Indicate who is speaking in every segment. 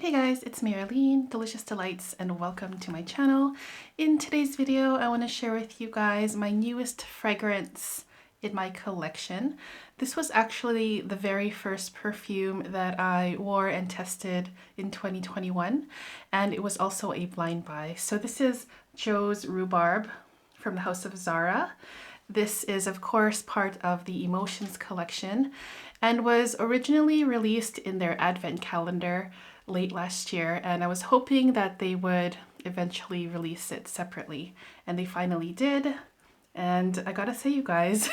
Speaker 1: Hey guys, it's Marilyn, Delicious Delights, and welcome to my channel. In today's video, I want to share with you guys my newest fragrance in my collection. This was actually the very first perfume that I wore and tested in 2021, and it was also a blind buy. So this is Joe's Rhubarb from the house of Zara. This is of course part of the Emotions Collection and was originally released in their advent calendar late last year, and I was hoping that they would eventually release it separately, and they finally did. And I gotta say, you guys,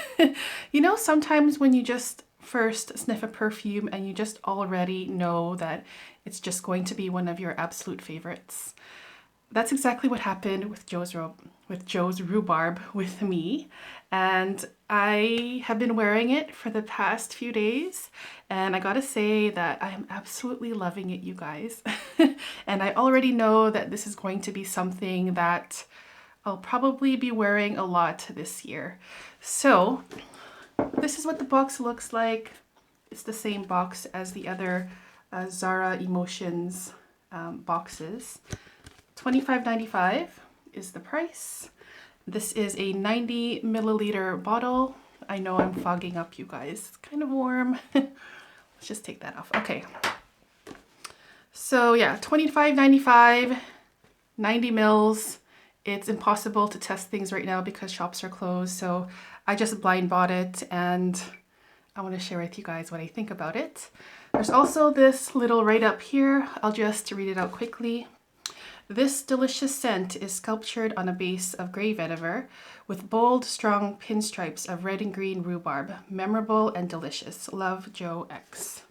Speaker 1: you know, sometimes when you just first sniff a perfume and you just already know that it's just going to be one of your absolute favorites. That's exactly what happened with Joe's Rhubarb with me, and I have been wearing it for the past few days, and I gotta say that I am absolutely loving it, you guys. And I already know that this is going to be something that I'll probably be wearing a lot this year. So this is what the box looks like. It's the same box as the other Zara Emotions boxes. $25.95 is the price. This is a 90 milliliter bottle. I know I'm fogging up, you guys. It's kind of warm. Let's just take that off. Okay. So yeah, $25.95, 90 mils. It's impossible to test things right now because shops are closed. So I just blind bought it and I want to share with you guys what I think about it. There's also this little write-up here. I'll just read it out quickly. This delicious scent is sculptured on a base of grey vetiver with bold, strong pinstripes of red and green rhubarb. Memorable and delicious. Love, Joe X.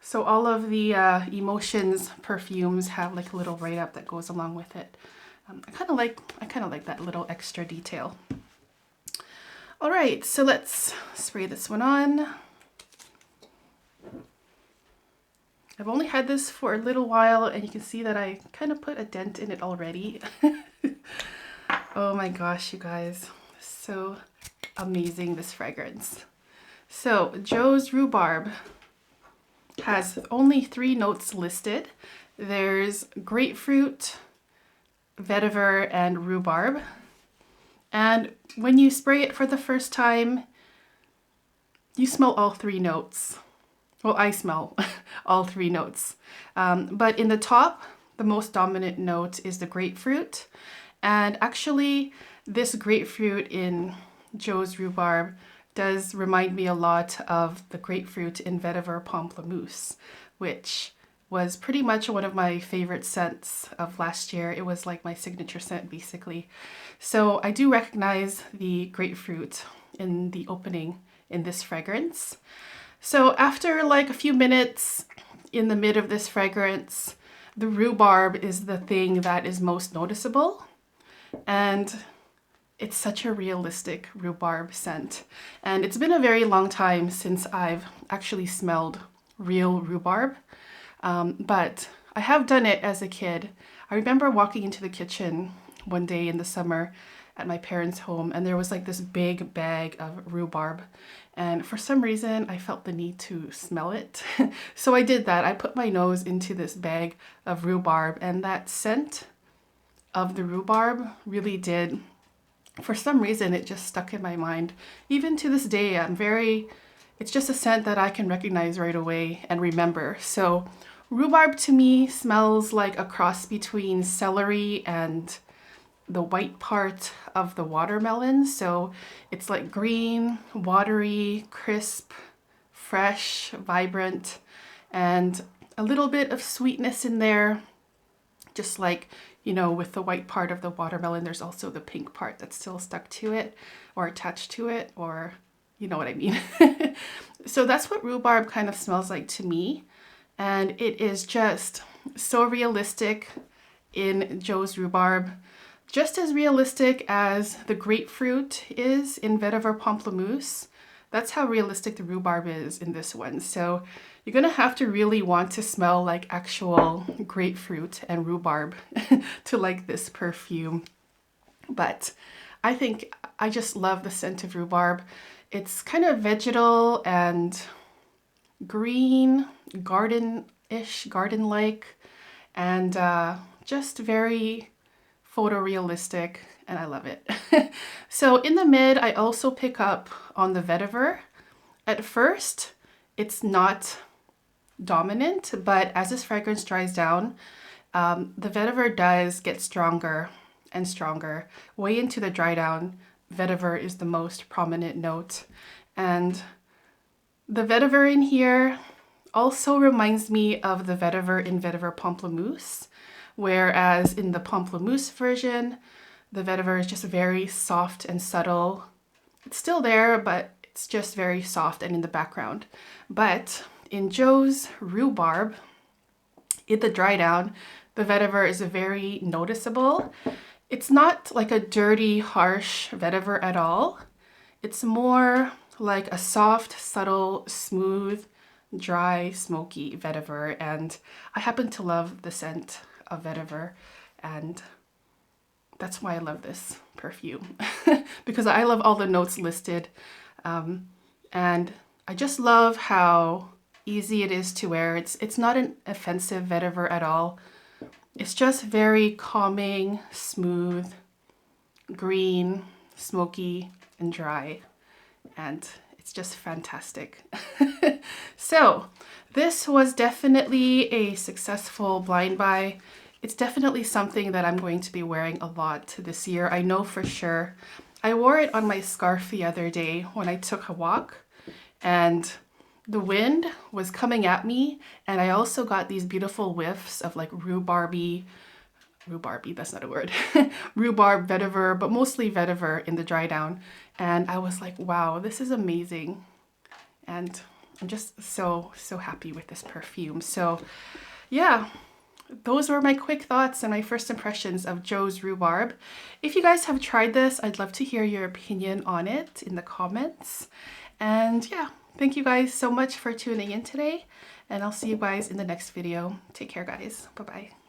Speaker 1: So all of the Emotions perfumes have like a little write-up that goes along with it. I kind of like that little extra detail. All right, so let's spray this one on. I've only had this for a little while and you can see that I kind of put a dent in it already. Oh my gosh, you guys. So amazing, this fragrance. So Joe's Rhubarb has only 3 notes listed. There's grapefruit, vetiver, and rhubarb. And when you spray it for the first time, you smell all 3 notes. Well, I smell all 3 notes. But in the top, the most dominant note is the grapefruit. And actually, this grapefruit in Joe's Rhubarb does remind me a lot of the grapefruit in Vetiver Pamplemousse, which was pretty much one of my favorite scents of last year. It was like my signature scent, basically. So I do recognize the grapefruit in the opening in this fragrance. So after like a few minutes in the mid of this fragrance, the rhubarb is the thing that is most noticeable. And it's such a realistic rhubarb scent. And it's been a very long time since I've actually smelled real rhubarb. But I have done it as a kid. I remember walking into the kitchen one day in the summer at my parents' home, and there was like this big bag of rhubarb. And for some reason, I felt the need to smell it. So I did that. I put my nose into this bag of rhubarb, and that scent of the rhubarb really did, for some reason, it just stuck in my mind. Even to this day, it's just a scent that I can recognize right away and remember. So rhubarb to me smells like a cross between celery and the white part of the watermelon. So it's like green, watery, crisp, fresh, vibrant, and a little bit of sweetness in there. Just like, you know, with the white part of the watermelon, there's also the pink part that's still stuck to it or attached to it, or you know what I mean. So that's what rhubarb kind of smells like to me. And it is just so realistic in Joe's Rhubarb. Just as realistic as the grapefruit is in Vetiver Pamplemousse. That's how realistic the rhubarb is in this one. So you're gonna have to really want to smell like actual grapefruit and rhubarb to like this perfume. But I think I just love the scent of rhubarb. It's kind of vegetal and green, garden garden-ish, garden-like, and just very photorealistic, and I love it. So in the mid, I also pick up on the Vetiver. At first, it's not dominant, but as this fragrance dries down, the Vetiver does get stronger and stronger. Way into the dry down, Vetiver is the most prominent note. And the Vetiver in here also reminds me of the Vetiver in Vetiver Pamplemousse, whereas in the Pamplemousse version, the Vetiver is just very soft and subtle. It's still there, but it's just very soft and in the background. But in Jo's Rhubarb, in the dry down, the Vetiver is very noticeable. It's not like a dirty, harsh Vetiver at all. It's more like a soft, subtle, smooth, dry, smoky Vetiver. And I happen to love the scent of Vetiver, and that's why I love this perfume. Because I love all the notes listed. And I just love how easy it is to wear. It's not an offensive Vetiver at all. It's just very calming, smooth, green, smoky, and dry. And it's just fantastic. So this was definitely a successful blind buy. It's definitely something that I'm going to be wearing a lot this year. I know for sure. I wore it on my scarf the other day when I took a walk, and the wind was coming at me, and I also got these beautiful whiffs of like rhubarby, that's not a word, rhubarb, vetiver, but mostly vetiver in the dry down. And I was like, wow, this is amazing. And I'm just so happy with this perfume. So yeah, those were my quick thoughts and my first impressions of Jo's Rhubarb. If you guys have tried this, I'd love to hear your opinion on it in the comments. And yeah, thank you guys so much for tuning in today, and I'll see you guys in the next video. Take care, guys. Bye-bye.